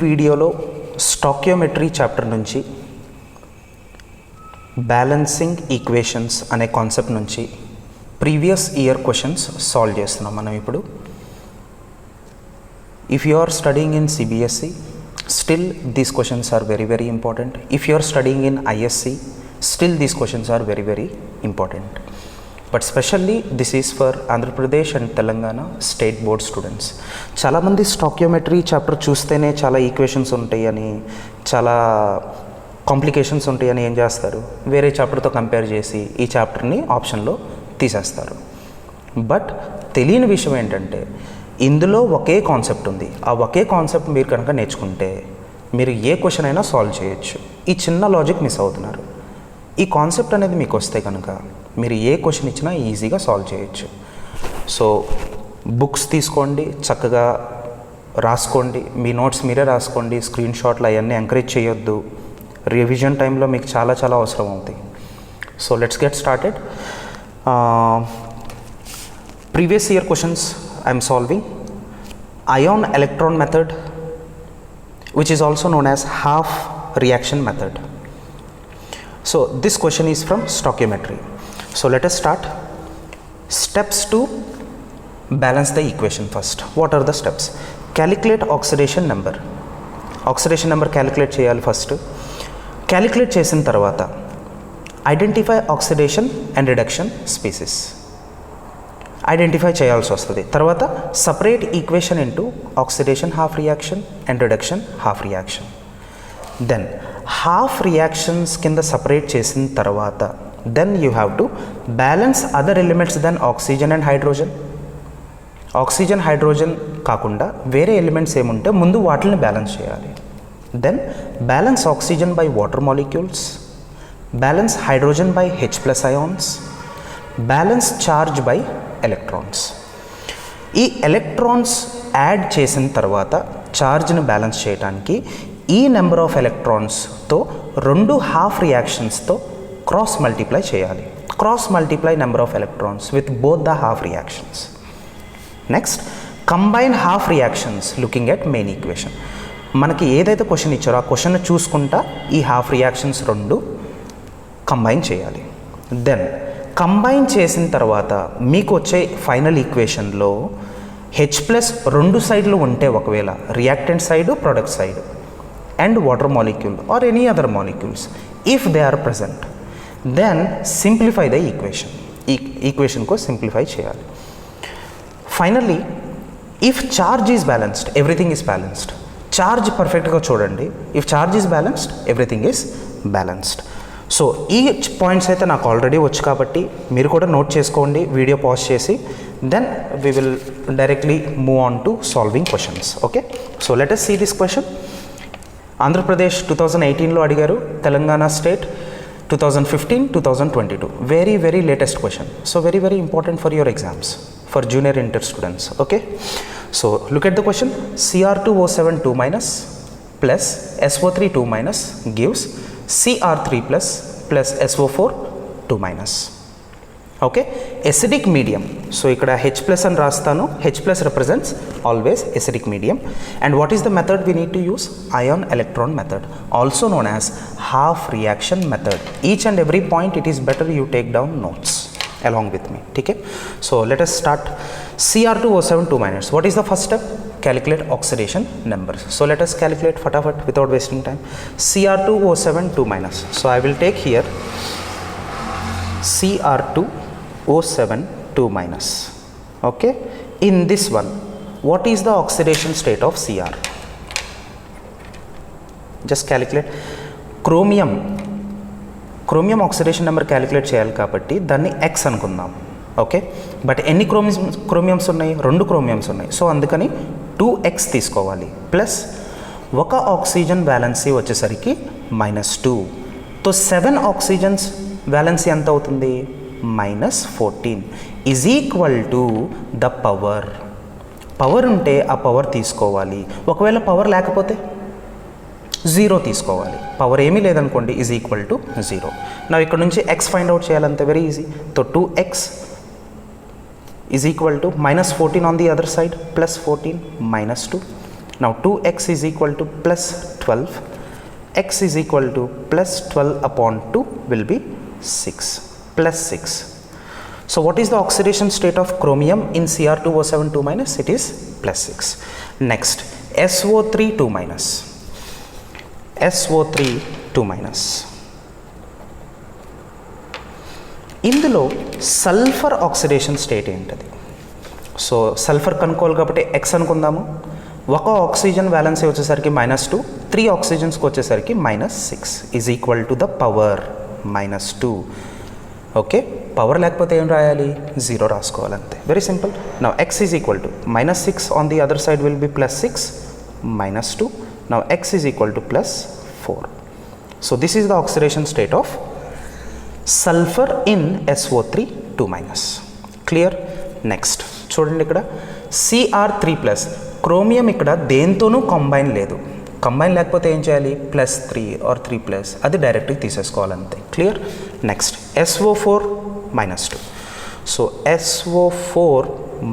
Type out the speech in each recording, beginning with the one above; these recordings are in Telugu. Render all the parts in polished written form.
వీడియోలో స్టాకియోమెట్రీ చాప్టర్ నుంచి బ్యాలెన్సింగ్ ఈక్వేషన్స్ అనే కాన్సెప్ట్ నుంచి ప్రీవియస్ ఇయర్ క్వశ్చన్స్ సాల్వ్ చేస్తున్నాం మనం ఇప్పుడు. If you are studying in CBSE, still these questions are very very important. If you are studying in ISC, still these questions are very very important. But specially this is for Andhra Pradesh and Telangana state board students. చాలామంది స్టాకియోమెట్రీ చాప్టర్ చూస్తేనే చాలా ఈక్వేషన్స్ ఉంటాయని, చాలా కాంప్లికేషన్స్ ఉంటాయని ఏం చేస్తారు, వేరే చాప్టర్తో కంపేర్ చేసి ఈ చాప్టర్ని ఆప్షన్లో తీసేస్తారు. బట్ తెలియని విషయం ఏంటంటే ఇందులో ఒకే కాన్సెప్ట్ ఉంది. ఆ ఒకే కాన్సెప్ట్ మీరు కనుక నేర్చుకుంటే మీరు ఏ క్వశ్చన్ అయినా సాల్వ్ చేయొచ్చు. ఈ చిన్న లాజిక్ మిస్ అవుతున్నారు. ఈ కాన్సెప్ట్ అనేది మీకు వస్తే కనుక మీరు ఏ క్వశ్చన్ ఇచ్చినా ఈజీగా సాల్వ్ చేయొచ్చు. సో బుక్స్ తీసుకోండి, చక్కగా రాసుకోండి, మీ నోట్స్ మీరే రాసుకోండి. స్క్రీన్ షాట్లు అవన్నీ ఎంకరేజ్ చేయొద్దు. రివిజన్ టైంలో మీకు చాలా చాలా అవసరం అవుతాయి. So let's get started. Previous year questions I am solving. Ion electron method, which is also known as half reaction method. So this question is from stoichiometry. So let us start. Steps to balance the equation first. What are the steps? Calculate oxidation number. Oxidation number calculate cheyali first. Calculate chesin tarvata identify oxidation and reduction species. Identify చేయాల్సి వస్తుంది. తర్వాత separate equation into oxidation half reaction and reduction half reaction. Then half reactions కింద సపరేట్ చేసిన తర్వాత then you have to balance other elements than oxygen and hydrogen. Oxygen hydrogen కాకుండా వేరే ఎలిమెంట్స్ ఏముంటే ముందు వాటిని బ్యాలెన్స్ చేయాలి. Then balance oxygen by water molecules, balance hydrogen by H+ ions, balance charge by electrons. ఈ ఎలక్ట్రాన్స్ యాడ్ చేసిన తర్వాత ఛార్జ్ని బ్యాలెన్స్ చేయడానికి ఈ నెంబర్ ఆఫ్ ఎలక్ట్రాన్స్తో రెండు హాఫ్ రియాక్షన్స్తో క్రాస్ మల్టిప్లై చేయాలి. Cross multiply number of electrons with both the half reactions. Next combine half reactions looking at main equation. మనకి ఏదైతే క్వశ్చన్ ఇచ్చారో ఆ క్వశ్చన్ చూసుకుంటా ఈ హాఫ్ రియాక్షన్స్ రెండు కంబైన్ చేయాలి. దెన్ కంబైన్ చేసిన తర్వాత మీకు వచ్చే ఫైనల్ ఈక్వేషన్లో H+ రెండు సైడ్లు ఉంటే, ఒకవేళ reactant side, product side and water molecule or any other molecules if they are present, then simplify the equation. ఈ ఈక్వేషన్కు సింప్లిఫై చేయాలి. Finally if charge is balanced, everything is balanced. Charge పర్ఫెక్ట్గా చూడండి. If charge is balanced, everything is balanced. So ఈ పాయింట్స్ అయితే నాకు ఆల్రెడీ వచ్చు కాబట్టి మీరు కూడా నోట్ చేసుకోండి వీడియో పాజ్ చేసి. Then we will directly move on to solving questions. Okay, so let us see this question. Andhra Pradesh 2018లో అడిగారు, Telangana state 2015, 2022. Very very latest question. So very very important for your exams for junior inter students. Okay, so look at the question. Cr2O7 2- plus SO3 2- gives Cr3 plus SO4 2-. Okay, acidic medium. So ఇక్కడ H+ అని రాస్తాను. H+ represents always acidic medium. And what is the method we need to use? Ion electron method, also known as half reaction method. Each and every point it is better you take down notes along with me. ठीक है, so let us start. Cr2O7 2-. What is the first step? Calculate oxidation numbers. So let us calculate fatafat without wasting time. Cr2O7 2-. So I will take here Cr2O7 2-. Okay, in this one what is the oxidation state of Cr? Just calculate. Chromium oxidation number calculate చేయాలి కాబట్టి దాన్ని X అనుకుందాం. ఓకే, బట్ ఎన్ని క్రోమియమ్స్ ఉన్నాయి? 2 క్రోమియమ్స్ ఉన్నాయి. సో అందుకని 2X తీసుకోవాలి. ప్లస్ ఒక ఆక్సిజన్ వ్యాలెన్సీ వచ్చేసరికి -2. తో 7 ఆక్సిజన్స్ వ్యాలెన్సీ ఎంత అవుతుంది? -14 is equal to the power. Power ఉంటే ఆ పవర్ తీసుకోవాలి. ఒకవేళ పవర్ లేకపోతే 0 తీసుకోవాలి. పవర్ ఏమీ లేదనుకోండి ఈజ్ ఈక్వల్ టు 0. నా ఇక్కడ నుంచి X ఫైండ్ అవుట్ చేయాలంటే వెరీ ఈజీ. తో 2X is equal to -14 on the other side plus 14 -2. Now 2x is equal to plus 12. X is equal to plus 12 upon 2 will be 6, plus 6. So what is the oxidation state of chromium in Cr2O7 2 minus? It is plus 6. Next, SO3 2 minus. SO3 2 minus. ఇందులో సల్ఫర్ ఆక్సిడేషన్ స్టేట్ ఏంటది? సో సల్ఫర్ కనుక్కోవాలి కాబట్టి ఎక్స్ అనుకుందాము. ఒక ఆక్సిజన్ వ్యాలెన్సీ వచ్చేసరికి -2, 3 ఆక్సిజన్స్కి వచ్చేసరికి -6 is equal to the power -2. Okay, power లేకపోతే ఏం రాయాలి? 0 రాసుకోవాలంతే. Very simple. Now X is equal to -6 on the other side will be +6 -2. Now X is equal to +4. So this is the oxidation state of sulphur in SO3 2 minus. Clear? Next చూడండి, ఇక్కడ Cr3+. క్రోమియం ఇక్కడ దేంతోనూ కంబైన్ లేదు. కంబైన్ లేకపోతే ఏం చేయాలి? +3 ఆర్ 3+, అది డైరెక్ట్గా తీసేసుకోవాలంతే. Clear? Next SO4 -2. So SO4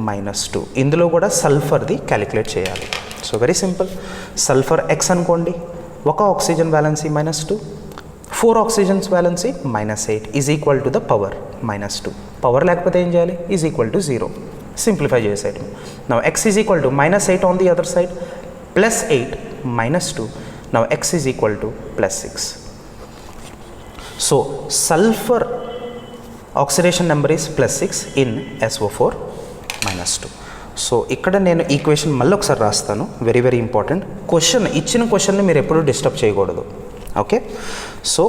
-2, ఇందులో కూడా సల్ఫర్ది క్యాలిక్యులేట్ చేయాలి. So very simple. Sulphur x అనుకోండి, ఒక oxygen valency -2, 4 oxygens valency -8 is equal to the power -2. Power లేకపోతే ఏం చేయాలి? Is equal to 0. సింప్లిఫై చేసేయడం. Now X is equal to -8 on the other side, +8 -2. Now X is equal to +6. So sulphur oxidation number is +6 in SO4 -2. So ఇక్కడ నేను ఈక్వేషన్ మళ్ళీ ఒకసారి రాస్తాను. Very very important question. ఇచ్చిన క్వశ్చన్ని మీరు ఎప్పుడూ డిస్టర్బ్ చేయకూడదు. Okay, so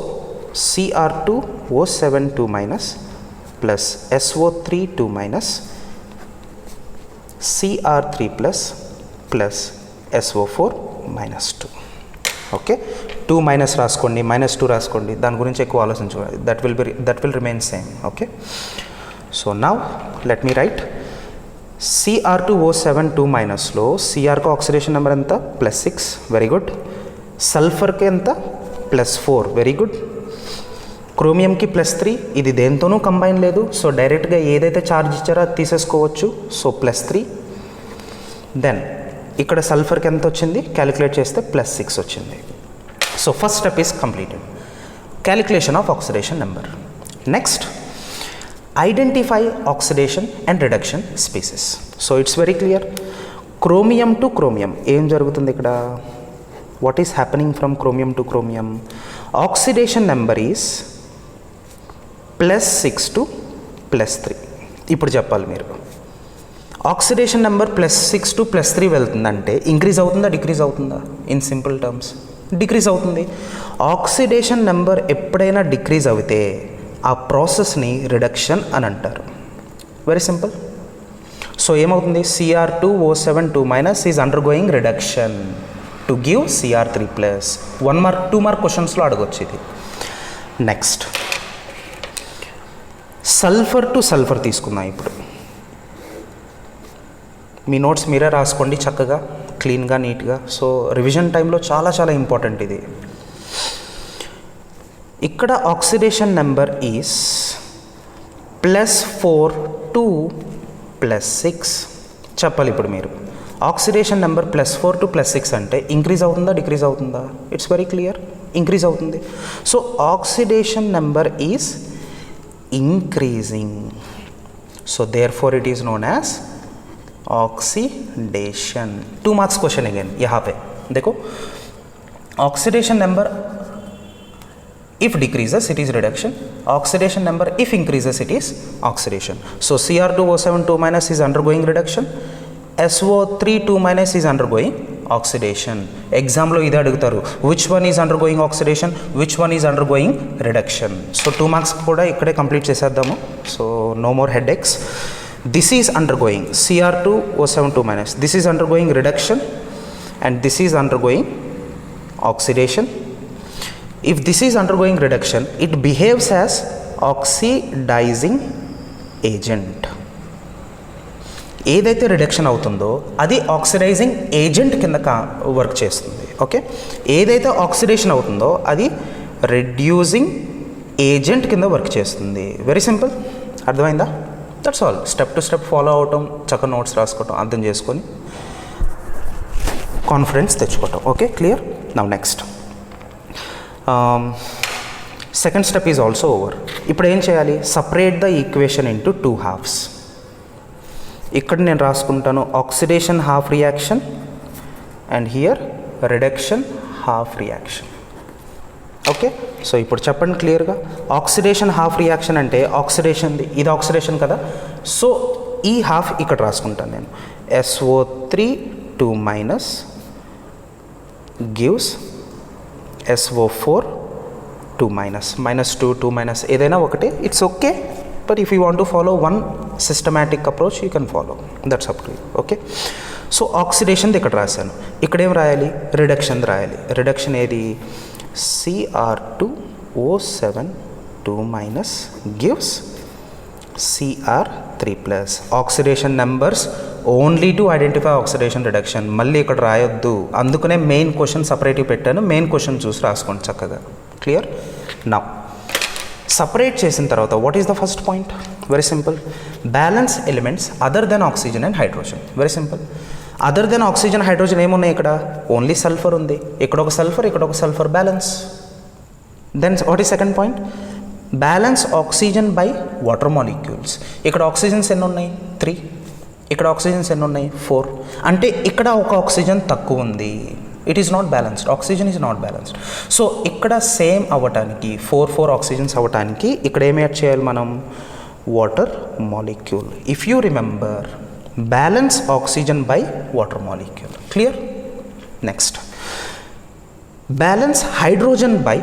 Cr2O7 2 minus plus SO3 2 minus Cr3 plus SO4 -2. Okay, 2 minus రాసుకోండి, -2 రాసుకోండి, దాని గురించి ఎక్కువ ఆలోచించుకోండి. That will remain same. Okay, so now let me write Cr2O7 2 మైనస్లో సిఆర్కి ఆక్సిడేషన్ నెంబర్ ఎంత? +6. Very good. సల్ఫర్కి ఎంత? +4. Very good. క్రోమియంకి +3, ఇది దేంతోనూ కంబైన్ లేదు. సో డైరెక్ట్గా ఏదైతే ఛార్జ్ ఇచ్చారో అది తీసేసుకోవచ్చు. సో +3. దెన్ ఇక్కడ సల్ఫర్కి ఎంత వచ్చింది? క్యాలిక్యులేట్ చేస్తే +6 వచ్చింది. So first step is completed. Calculation of oxidation number. Next, identify oxidation and reduction species. So it's very clear. Chromium to chromium ఏం జరుగుతుంది ఇక్కడ? What is happening from chromium to chromium? Oxidation number is +6 to +3. ఇప్పుడు చెప్పాలి మీరు, ఆక్సిడేషన్ నెంబర్ +6 to +3 వెళ్తుందంటే ఇంక్రీజ్ అవుతుందా, డిక్రీజ్ అవుతుందా? ఇన్ సింపుల్ టర్మ్స్ డిక్రీజ్ అవుతుంది. ఆక్సిడేషన్ నెంబర్ ఎప్పుడైనా డిక్రీజ్ అవుతే ఆ ప్రాసెస్ని రిడక్షన్ అని అంటారు. Very simple. సో ఏమవుతుంది? Cr2O7 2 minus is undergoing reduction to give Cr3+. 1 mark 2 mark క్వశ్చన్స్లో అడగొచ్చు ఇది. నెక్స్ట్, సల్ఫర్ టు సల్ఫర్ తీసుకుందాం. ఇప్పుడు మీ నోట్స్ మీరే రాసుకోండి చక్కగా, క్లీన్గా, నీట్గా. సో రివిజన్ టైంలో చాలా చాలా ఇంపార్టెంట్ ఇది. ఇక్కడ ఆక్సిడేషన్ నెంబర్ ఈజ్ +4 to +6 చెప్పాలి. ఇప్పుడు మీరు ఆక్సిడేషన్ నెంబర్ +4 to +6 అంటే ఇంక్రీజ్ అవుతుందా, డిక్రీజ్ అవుతుందా? ఇట్స్ వెరీ క్లియర్, ఇంక్రీజ్ అవుతుంది. So oxidation number is increasing. So therefore it is known as oxidation. 2 marks question again. यहाँ पे देखो, oxidation number if decreases it is reduction, oxidation number if increases it is oxidation. So Cr2O7 2 minus is undergoing reduction, SO3 2 minus is undergoing oxidation. Exam lo ida adugutaru, which one is undergoing oxidation, which one is undergoing reduction. So 2 marks kuda ikkade complete cheseddamu. So no more headaches. This is undergoing Cr2O7 2 minus, this is undergoing reduction and this is undergoing oxidation. If this is undergoing reduction, it behaves as oxidizing agent. ఏదైతే రిడక్షన్ అవుతుందో అది ఆక్సిడైజింగ్ ఏజెంట్ కింద వర్క్ చేస్తుంది. ఓకే, ఏదైతే ఆక్సిడేషన్ అవుతుందో అది రెడ్యూసింగ్ ఏజెంట్ కింద వర్క్ చేస్తుంది. వెరీ సింపుల్, అర్థమైందా? That's all. Step to step follow అవటం, చక్కగా నోట్స్ రాసుకోవటం, అర్థం చేసుకొని కాన్ఫిడెన్స్ తెచ్చుకోవటం. Okay, clear? Now next second step is also over. ఇప్పుడు ఏం చేయాలి? Separate the equation into 2 halves. ఇక్కడ నేను రాసుకుంటాను oxidation half reaction and here reduction half reaction. Okay, so ఇప్పుడు చెప్పండి క్లియర్గా. ఆక్సిడేషన్ హాఫ్ రియాక్షన్ అంటే ఆక్సిడేషన్ది, ఇది ఆక్సిడేషన్ కదా, సో ఈ హాఫ్ ఇక్కడ రాసుకుంటాను నేను. SO3 2- gives SO4 2-, -2 ఏదైనా ఒకటి, it's okay. But if you want to follow one systematic approach you can follow, that's up to you. Okay, so ఆక్సిడేషన్ది ఇక్కడ రాశాను. ఇక్కడ ఏం రాయాలి? రిడక్షన్ రాయాలి. రిడక్షన్ ఏది? Cr2O7 2- gives Cr3+. Oxidation numbers only to identify oxidation reduction. మళ్ళీ ఇక్కడ రాయొద్దు, అందుకనే మెయిన్ క్వశ్చన్ సపరేట్గా పెట్టాను. మెయిన్ క్వశ్చన్ చూసి రాసుకోండి చక్కగా. క్లియర్? నౌ సపరేట్ చేసిన తర్వాత what is the first point? Very simple. Balance elements other than oxygen and hydrogen. Very simple. Other than oxygen hydrogen ఏమున్నాయి? ఇక్కడ ఓన్లీ సల్ఫర్ ఉంది. ఇక్కడ ఒక సల్ఫర్, ఇక్కడ ఒక sulphur, balance. Then what is second point? Balance oxygen by water molecules. ఇక్కడ ఆక్సిజన్స్ ఎన్ని ఉన్నాయి? 3. ఇక్కడ ఆక్సిజన్స్ ఎన్ని ఉన్నాయి? 4. అంటే ఇక్కడ ఒక ఆక్సిజన్ తక్కువ ఉంది. It is not balanced. Oxygen is not balanced. So ఇక్కడ సేమ్ అవ్వటానికి 4 ఆక్సిజన్స్ అవ్వటానికి ఇక్కడ ఏమి యాడ్ చేయాలి మనం? Water molecule. If you remember, balance oxygen by water molecule. Clear? Next, balance hydrogen by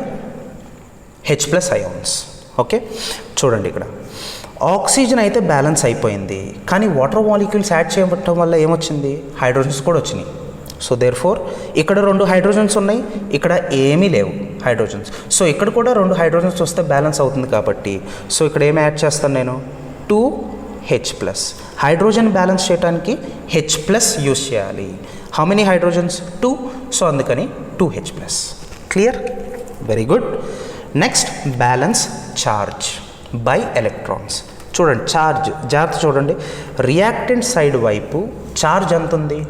H+ ions. Okay, చూడండి ఇక్కడ ఆక్సిజన్ అయితే బ్యాలెన్స్ అయిపోయింది, కానీ వాటర్ మాలిక్యూల్స్ యాడ్ చేయడం వల్ల ఏమొచ్చింది? హైడ్రోజన్స్ కూడా వచ్చినాయి. సో దేర్ ఫోర్ ఇక్కడ 2 హైడ్రోజన్స్ ఉన్నాయి, ఇక్కడ ఏమీ లేవు హైడ్రోజన్స్. సో ఇక్కడ కూడా 2 హైడ్రోజన్స్ వస్తే బ్యాలెన్స్ అవుతుంది కాబట్టి, సో ఇక్కడ ఏమి యాడ్ చేస్తాను నేను? 2H+. హైడ్రోజన్ బ్యాలెన్స్ చేయడానికి H+ యూస్ చేయాలి. How many hydrogens? 2. సో అందుకని 2H+. Clear? Very good. Next, balance charge by electrons. చూడండి ఛార్జ్, జాగ్రత్త చూడండి. రియాక్టెంట్ సైడ్ వైపు ఛార్జ్ ఎంత ఉంది?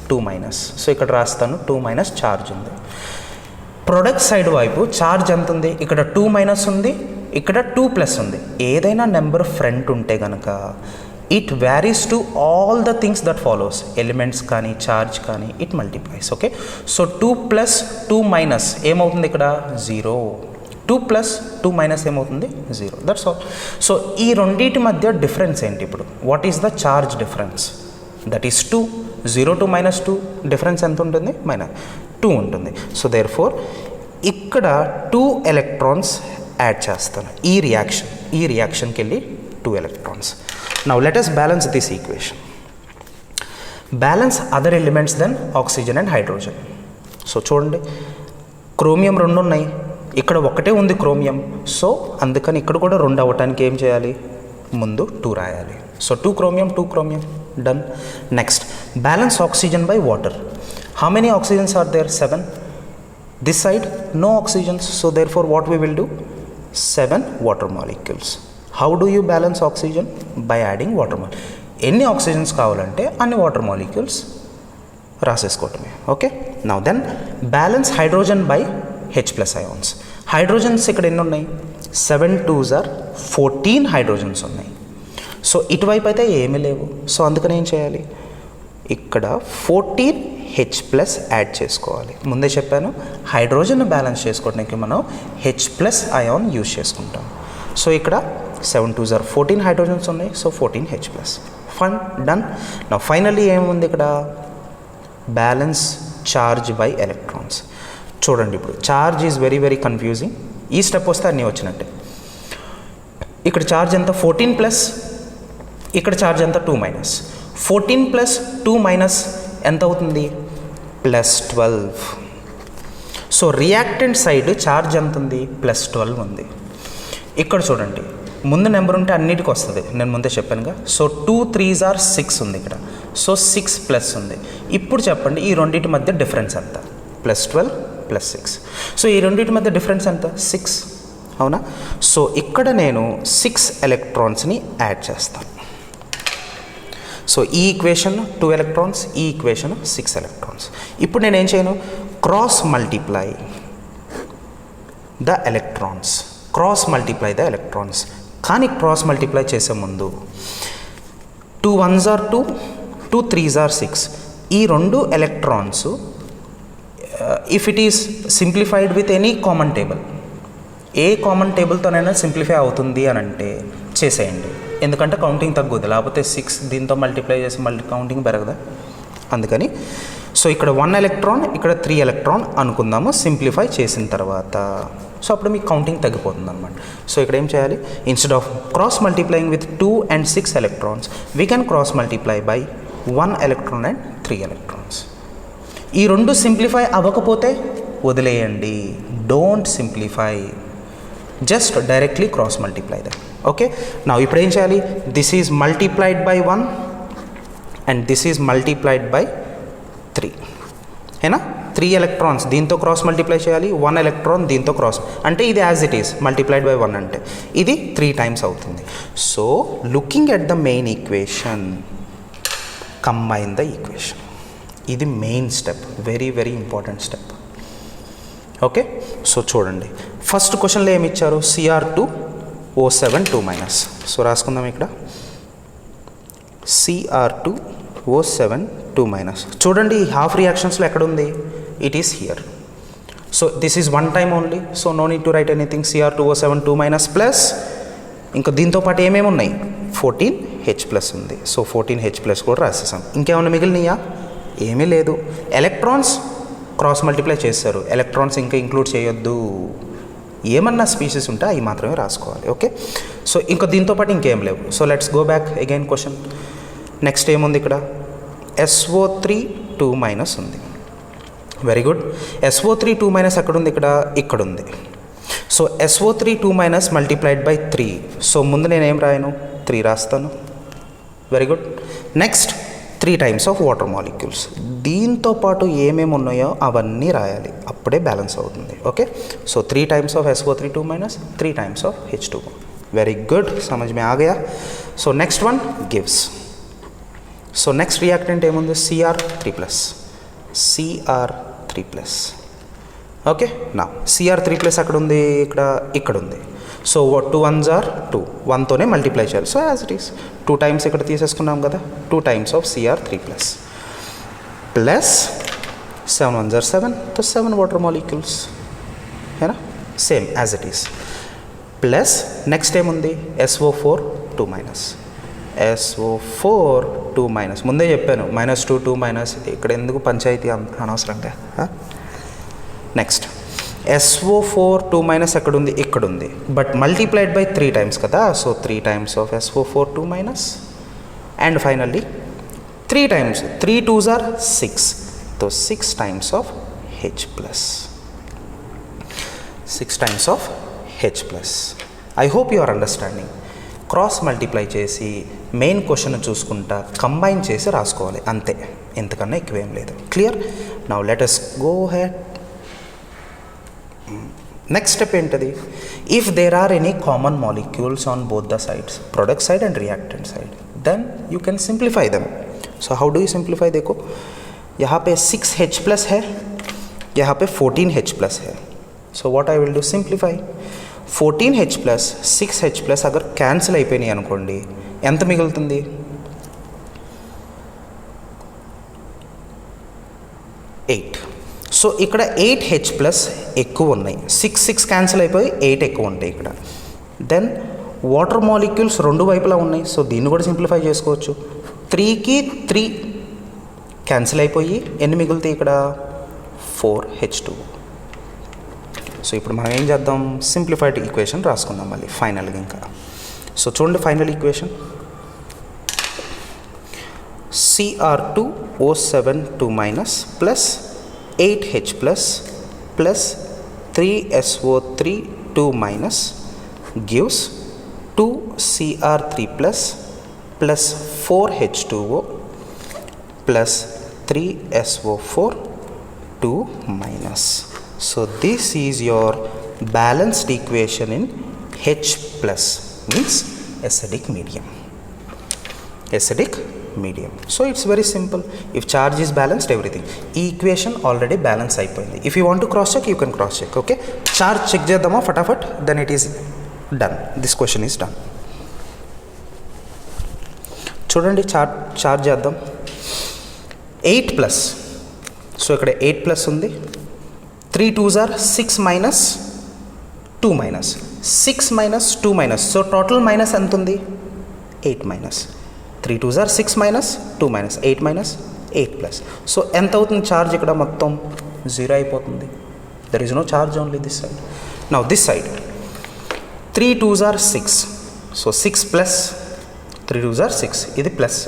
2-. సో ఇక్కడ రాస్తాను 2- ఛార్జ్ ఉంది. ప్రొడక్ట్ సైడ్ వైపు ఛార్జ్ ఎంత ఉంది? ఇక్కడ 2- ఉంది, ఇక్కడ 2+ ఉంది. ఏదైనా నెంబర్ ఫ్రంట్ ఉంటే కనుక it varies to all the things that follows. Elements కానీ ఛార్జ్ కానీ ఇట్ మల్టిప్లైస్. ఓకే, సో 2+, 2- ఏమవుతుంది? ఇక్కడ 0. 2+, 2- ఏమవుతుంది? 0. That's all. సో ఈ రెండింటి మధ్య డిఫరెన్స్ ఏంటి ఇప్పుడు? What is the charge difference? That is 2. 0 to -2 difference ఎంత ఉంటుంది? -2 ఉంటుంది. సో దేర్ ఫోర్ ఇక్కడ 2 ఎలక్ట్రాన్స్ యాడ్ చేస్తాను ఈ రియాక్షన్కి వెళ్ళి 2 electrons. Now let us balance this equation. Balance other elements than oxygen and hydrogen. So చూడండి, క్రోమియం 2 ఉన్నాయి, ఇక్కడ ఒకటే ఉంది క్రోమియం. సో అందుకని ఇక్కడ కూడా 2 అవ్వటానికి ఏం చేయాలి? ముందు 2 రాయాలి. So 2 chromium, 2 chromium, done. Next, balance oxygen by water. How many oxygens are there? 7. This side no oxygens. So therefore what we will do? 7 water molecules. How do you balance oxygen? By adding water molecule. ఎన్ని ఆక్సిజన్స్ కావాలంటే అన్ని వాటర్ మాలిక్యూల్స్ రాసేసుకోవటమే. Okay, now then balance hydrogen by H+ ions. Hydrogens ఇక్కడ ఎన్ని ఉన్నాయి? 7 2s are 14 హైడ్రోజన్స్ ఉన్నాయి. సో ఇటువైపు అయితే ఏమీ లేవు. సో అందుకని ఏం చేయాలి? ఇక్కడ 14H+ యాడ్ చేసుకోవాలి. ముందే చెప్పాను, హైడ్రోజన్ బ్యాలెన్స్ చేసుకోవడానికి మనం H+ అయాన్ యూజ్ చేసుకుంటాం. సో ఇక్కడ 7 2s are 14 హైడ్రోజన్స్ ఉన్నాయి. So 14H+. Fine, done. నా ఫైనల్లీ ఏముంది ఇక్కడ? Balance charge by electrons. చూడండి, ఇప్పుడు charge is very very confusing. ఈ స్టెప్ వస్తే అన్నీ వచ్చినట్టే. ఇక్కడ ఛార్జ్ ఎంత? 14+, ఇక్కడ ఛార్జ్ ఎంత? 2-. 14 + 2- ఎంత అవుతుంది? +12. సో రియాక్టెంట్ సైడ్ ఛార్జ్ ఎంత ఉంది? +12 ఉంది. ఇక్కడ చూడండి, ముందు నెంబర్ ఉంటే అన్నిటికి వస్తుంది, నేను ముందే చెప్పానుగా. సో 2 3s are 6 ఉంది ఇక్కడ. సో 6+ ఉంది. ఇప్పుడు చెప్పండి, ఈ రెండింటి మధ్య డిఫరెన్స్ ఎంత? +12 + 6. సో ఈ రెండింటి మధ్య డిఫరెన్స్ ఎంత? 6. అవునా? సో ఇక్కడ నేను 6 ఎలక్ట్రాన్స్ని యాడ్ చేస్తాను. సో ఈ ఈక్వేషన్ 2 ఎలక్ట్రాన్స్, ఈ ఈక్వేషన్ 6 ఎలక్ట్రాన్స్. ఇప్పుడు నేను ఏం చేయను, క్రాస్ మల్టిప్లై ద ఎలక్ట్రాన్స్, కానీ క్రాస్ మల్టిప్లై చేసే ముందు 2 1s are 2, 2 3s are 6. ఈ రెండు electrons if it is simplified with any common table, ఏ కామన్ టేబుల్తోనైనా సింప్లిఫై అవుతుంది అని అంటే చేసేయండి. ఎందుకంటే కౌంటింగ్ తగ్గుద్ది, లేకపోతే 6 దీంతో మల్టిప్లై చేసి కౌంటింగ్ పెరగదా, అందుకని. సో ఇక్కడ 1 ఎలక్ట్రాన్, ఇక్కడ 3 ఎలక్ట్రాన్ అనుకుందాము సింప్లిఫై చేసిన తర్వాత. సో అప్పుడు మీకు కౌంటింగ్ తగ్గిపోతుంది అనమాట. సో ఇక్కడ ఏం చేయాలి, instead of cross multiplying with 2 and 6 electrons, we can cross multiply by 1 electron and 3 electrons. ఈ రెండు సింప్లిఫై అవ్వకపోతే వదిలేయండి, don't simplify, just directly cross multiply that. Okay, నా ఇప్పుడు ఏం చేయాలి, this is multiplied by 1 and this is multiplied by 3, ఏనా. 3 ఎలక్ట్రాన్స్ దీంతో క్రాస్ మల్టిప్లై చేయాలి, 1 ఎలక్ట్రాన్ దీంతో క్రాస్, అంటే ఇది as it is multiplied by 1 అంటే ఇది 3 times అవుతుంది. So looking at the main equation, combine the equation, ఇది main step, very very important step. Okay, so చూడండి ఫస్ట్ క్వశ్చన్లో ఏమి ఇచ్చారు, Cr2O7 2-. సో రాసుకుందాం ఇక్కడ Cr2O7 2-. చూడండి ఈ హాఫ్ రియాక్షన్స్లో ఎక్కడ ఉంది, it is here. So this is 1 time only, so no need to write anything. Cr2O7 2- plus ఇంకా దీంతో పాటు ఏమేమి ఉన్నాయి, 14H+ ఉంది. సో 14H+ కూడా రాసేసాం. ఇంకేమన్నా మిగిలినయా, ఏమీ లేదు. ఎలక్ట్రాన్స్ క్రాస్ మల్టిప్లై చేస్తారు, ఎలక్ట్రాన్స్ ఇంకా ఇంక్లూడ్ చేయొద్దు, ఏమన్నా స్పీసీస్ ఉంటే అవి మాత్రమే రాసుకోవాలి. ఓకే, సో ఇంకా దీంతో పాటు ఇంకేం లేవు. So let's go back again question. Next ఏముంది ఇక్కడ, SO3 2- ఉంది. Very good. SO3 2- ఎక్కడ ఉంది, ఇక్కడ ఉంది. So SO3 2- multiplied by 3. So ముందు నేను ఏం రాయను, 3 రాస్తాను. Very good. Next 3 times of water molecules, దీంతో పాటు ఏమేమి ఉన్నాయో అవన్నీ రాయాలి, అప్పుడే బ్యాలెన్స్ అవుతుంది. Okay, so 3 times of SO3 2-, 3 times of H2. Very good, సమझ में आ गया. So next one gives. So next reactant ఏముంది, Cr3+. ఓకే, నా Cr3+ అక్కడ ఉంది, ఇక్కడ ఉంది. సో 2 1s are 2, 1తోనే మల్టిప్లై చేయాలి. So as it is 2 times ఇక్కడ తీసేసుకున్నాం కదా, 2 times of Cr3+, plus 7 1s are 7, तो 7 వాటర్ మాలిక్యూల్స్, है ना, same as it is. Plus next ఏముంది, SO4 2-. SO4 2-. ముందే చెప్పాను -2 2-, ఇక్కడ ఎందుకు పంచాయతీ అనవసరంగా. నెక్స్ట్ SO4 2- ఎక్కడ ఉంది, ఇక్కడ ఉంది, బట్ మల్టిప్లైడ్ బై 3 times కదా. So 3 times of SO4 2-, and finally 3 times, 3 2s are 6, तो 6 times of H+. 6 times of H+. I hope you are understanding. Cross multiply చేసి మెయిన్ క్వశ్చన్ చూసుకుంటా కంబైన్ చేసి రాసుకోవాలి, అంతే, ఎంతకన్నా ఎక్కువేం లేదు. Clear. Now let us go ahead. Next step ఏంటది, if there are any common molecules on both the sides, product side and reactant side, then you can simplify them. So how do you simplify, देखो यहाँ पे 6H+ है, यहाँ पे 14H+ है. So what I will do, simplify. 14H+, 6H+ अगर कैंसिल అయిపోయినాయి అనుకోండి, ఎంత మిగులుతుంది, 8. సో ఇక్కడ 8H+ ఎక్కువ ఉన్నాయి, 6 6 క్యాన్సిల్ అయిపోయి 8 ఎక్కువ ఉంటాయి ఇక్కడ. దెన్ వాటర్ మాలిక్యూల్స్ రెండు వైపులా ఉన్నాయి, సో దీన్ని కూడా సింప్లిఫై చేసుకోవచ్చు. 3కి 3 క్యాన్సిల్ అయిపోయి ఎన్ని మిగులుతాయి ఇక్కడ, 4H2. సో ఇప్పుడు మనం ఏం చేద్దాం, సింప్లిఫైడ్ ఈక్వేషన్ రాసుకుందాం మళ్ళీ ఫైనల్గా ఇంకా. సో చూడండి final equation, Cr2O7 2- plus 8H+ plus 3SO3 2- gives 2Cr3+ plus 4H2O plus 3SO4 2-. So this is your balanced equation in H+, means acidic medium. Acidic medium. So it's very simple. If charge is balanced, everything. ఈ equation already balance అయిపోయింది. If you want to cross check, you can cross check. Okay. Charge check చేద్దామా ఫటాఫట్, then it is done. This question is done. చూడండి చార్జ్ చేద్దాం. 8 ప్లస్, సో ఇక్కడ 8 ప్లస్ ఉంది. 3 2s are 6 minus 2 minus 6 minus 2 minus, so total minus ఎంత ఉంది? 8 minus 3 2s are 6 minus 2 minus 8 minus 8 plus. So ఎంత అవుతుంది ఛార్జ్? ఇక్కడ మొత్తం 0 అయిపోతుంది. There is no charge only this side. Now this side 3 2s are 6, సో 6 ప్లస్ 3 2s are 6, ఇది ప్లస్.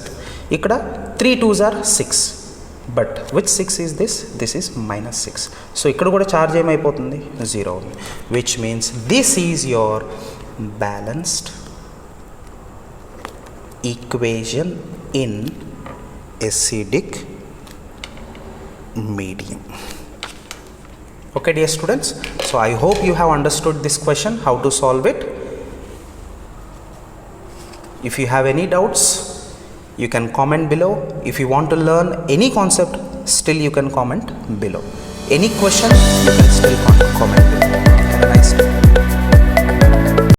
ఇక్కడ 3 2s are 6, but which 6 is this? This is minus 6. So ఇక్కడ కూడా ఛార్జ్ ఏమైపోతుంది? 0 ఉంది. Which means this is your balanced equation in acidic medium. Okay dear students, so I hope you have understood this question, how to solve it. If you have any doubts, you can comment below. If you want to learn any concept, still you can comment below. Any question, you can still comment below.